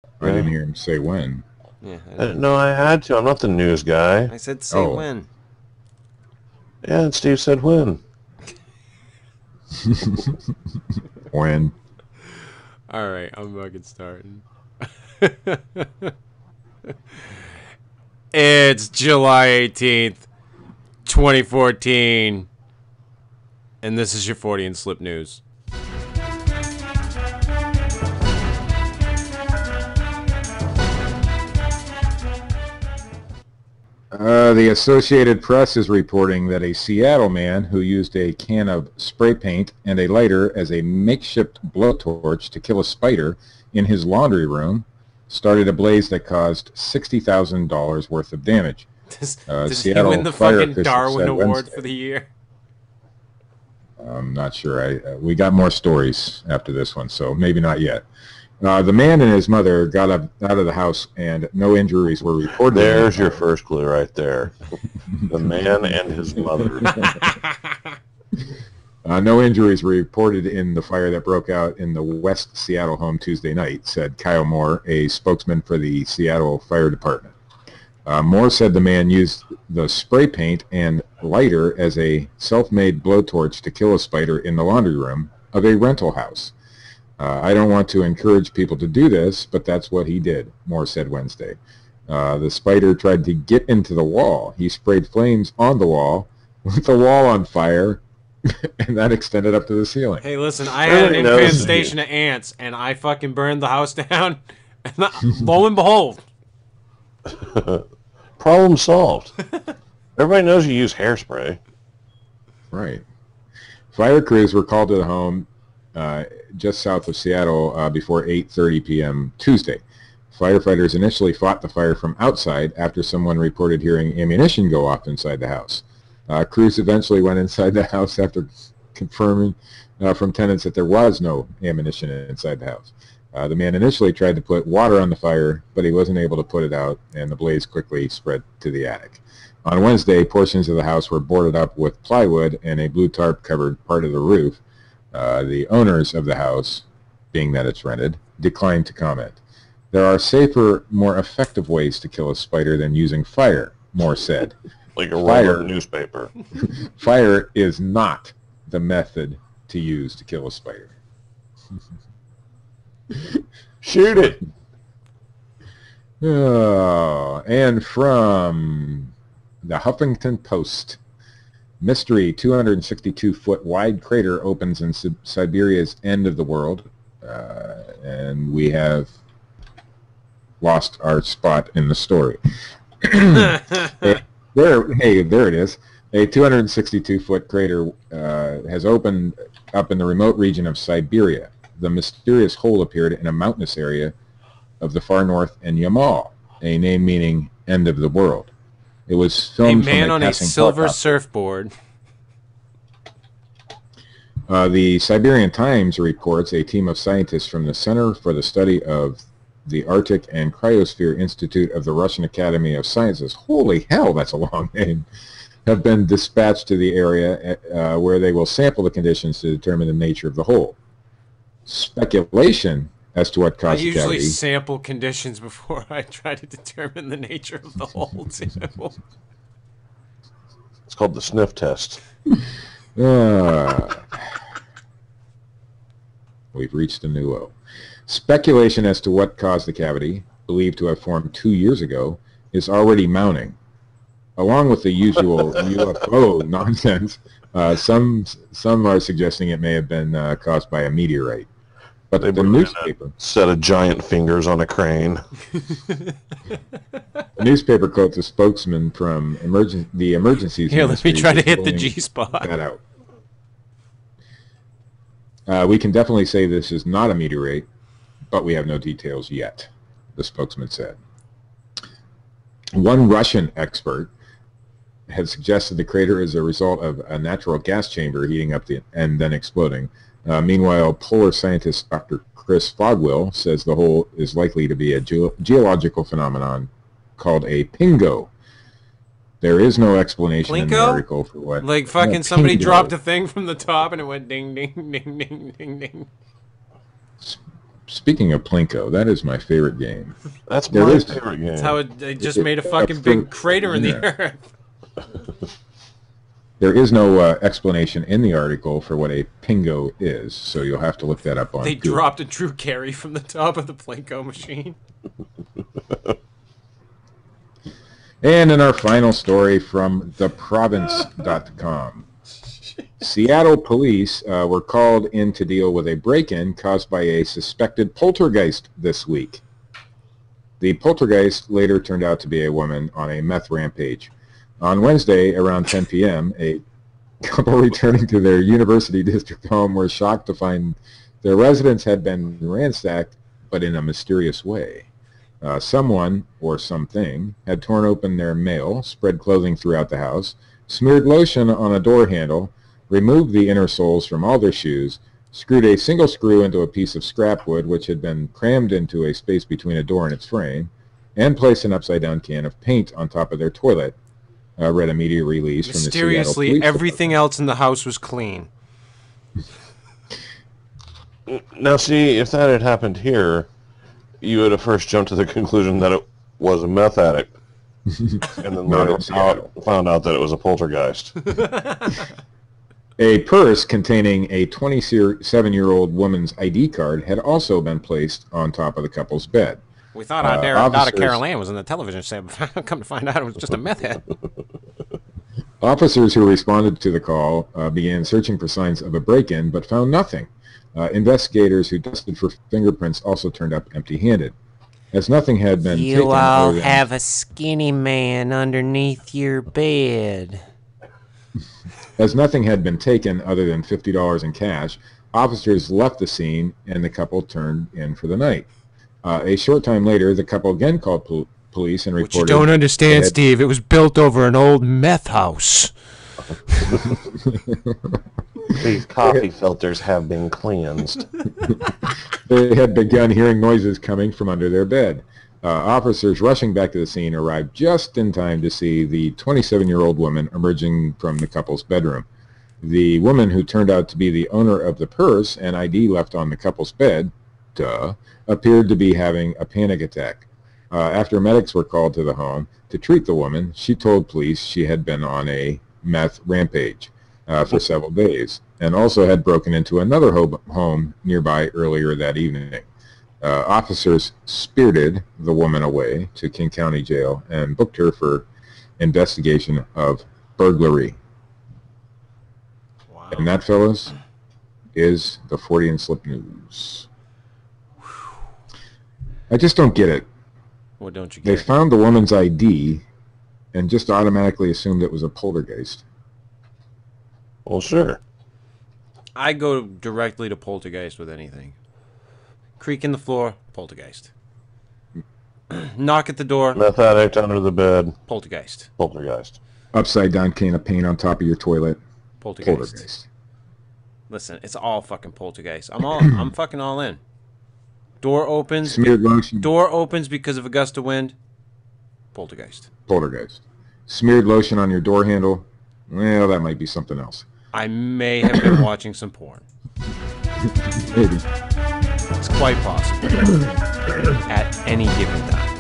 I didn't hear him say when. Yeah. No, I had to. I'm not the news guy. I said say when. Yeah, and Steve said when. When? All right, I'm fucking starting. It's July 18th, 2014, and this is your Fortean Slip news. The Associated Press is reporting that a Seattle man who used a can of spray paint and a lighter as a makeshift blowtorch to kill a spider in his laundry room started a blaze that caused $60,000 worth of damage. Does he win the fucking Darwin Award for the year? I'm not sure. We got more stories after this one, so maybe not yet. The man and his mother got out of the house, and no injuries were reported. There's your first clue right there. The man and his mother. No injuries were reported in the fire that broke out in the West Seattle home Tuesday night, said Kyle Moore, a spokesman for the Seattle Fire Department. Moore said the man used the spray paint and lighter as a self-made blowtorch to kill a spider in the laundry room of a rental house. I don't want to encourage people to do this, but that's what he did, Moore said Wednesday. The spider tried to get into the wall. He sprayed flames on the wall, with the wall on fire, and that extended up to the ceiling. Hey, listen, I had an infestation of ants, and I fucking burned the house down, and lo and behold. Problem solved. Everybody knows you use hairspray. Right. Fire crews were called to the home just south of Seattle before 8:30 p.m. Tuesday. Firefighters initially fought the fire from outside after someone reported hearing ammunition go off inside the house. Crews eventually went inside the house after confirming from tenants that there was no ammunition inside the house. The man initially tried to put water on the fire, but he wasn't able to put it out, and the blaze quickly spread to the attic. On Wednesday, portions of the house were boarded up with plywood, and a blue tarp covered part of the roof. The owners of the house, being that it's rented, declined to comment. There are safer, more effective ways to kill a spider than using fire, Moore said. Like a regular newspaper. Fire is not the method to use to kill a spider. Shoot it! And from the Huffington Post, mystery 262-foot wide crater opens in Siberia's end of the world, and we have lost our spot in the story. There it is. A 262-foot crater has opened up in the remote region of Siberia. The mysterious hole appeared in a mountainous area of the far north in Yamal, a name meaning end of the world. It was filmed from a man on a silver helicopter. Surfboard. The Siberian Times reports a team of scientists from the Center for the Study of the Arctic and Cryosphere Institute of the Russian Academy of Sciences, holy hell, that's a long name, have been dispatched to the area where they will sample the conditions to determine the nature of the hole. Speculation as to what caused the cavity. I usually sample conditions before I try to determine the nature of the hole, too. It's called the sniff test. We've reached a new low. Speculation as to what caused the cavity, believed to have formed 2 years ago, is already mounting. Along with the usual UFO nonsense, some are suggesting it may have been caused by a meteorite. But the newspaper... set of giant fingers on a crane. The newspaper quotes a spokesman from the emergencies... Here, let me try to hit the G-spot. That out. We can definitely say this is not a meteorite, but we have no details yet, the spokesman said. One Russian expert had suggested the crater is a result of a natural gas chamber heating up and then exploding. Meanwhile, polar scientist Dr. Chris Fogwell says the hole is likely to be a geological phenomenon called a pingo. There is no explanation in the article for what... Like fucking somebody dropped a thing from the top and it went ding, ding, ding, ding, ding, ding. Speaking of Plinko, that is my favorite game. That's my favorite game. That's how they just made a fucking big crater in the earth. There is no explanation in the article for what a Pingo is, so you'll have to look that up on They Google. dropped a true carry from the top of the Plinko machine. And in our final story from theprovince.com, Seattle police were called in to deal with a break-in caused by a suspected poltergeist this week. The poltergeist later turned out to be a woman on a meth rampage. On Wednesday, around 10 p.m., a couple returning to their University District home were shocked to find their residence had been ransacked, but in a mysterious way. Someone, or something, had torn open their mail, spread clothing throughout the house, smeared lotion on a door handle, removed the inner soles from all their shoes, screwed a single screw into a piece of scrap wood which had been crammed into a space between a door and its frame, and placed an upside-down can of paint on top of their toilet, read a media release from the Seattle Mysteriously, Police everything else in the house was clean. Now, see, if that had happened here, you would have first jumped to the conclusion that it was a meth addict, and then later found out that it was a poltergeist. A purse containing a 27-year-old woman's ID card had also been placed on top of the couple's bed. We thought our daughter Carol Ann was in the television set, but come to find out it was just a meth head. Officers who responded to the call began searching for signs of a break-in, but found nothing. Investigators who tested for fingerprints also turned up empty-handed. As nothing had been taken... You all have a skinny man underneath your bed. As nothing had been taken other than $50 in cash, officers left the scene and the couple turned in for the night. A short time later, the couple again called police and reported... What you don't understand, Steve, it was built over an old meth house. These coffee filters have been cleansed. They had begun hearing noises coming from under their bed. Officers rushing back to the scene arrived just in time to see the 27-year-old woman emerging from the couple's bedroom. The woman, who turned out to be the owner of the purse and ID left on the couple's bed, appeared to be having a panic attack. After medics were called to the home to treat the woman, she told police she had been on a meth rampage for several days and also had broken into another home nearby earlier that evening. Officers spirited the woman away to King County Jail and booked her for investigation of burglary. Wow. And that, fellas, is the Fortean Slip News. I just don't get it. What don't you get? They found the woman's ID and just automatically assumed it was a poltergeist. Well, sure. I go directly to poltergeist with anything. Creak in the floor, poltergeist. Knock at the door. Meth addict under the bed. Poltergeist. Poltergeist. Upside down can of paint on top of your toilet. Poltergeist. Listen, it's all fucking poltergeist. I'm fucking all in. Door opens. Smeared lotion. Door opens because of a gust of wind. Poltergeist. Poltergeist. Smeared lotion on your door handle. Well, that might be something else. I may have been watching some porn. Maybe. It's quite possible. At any given time.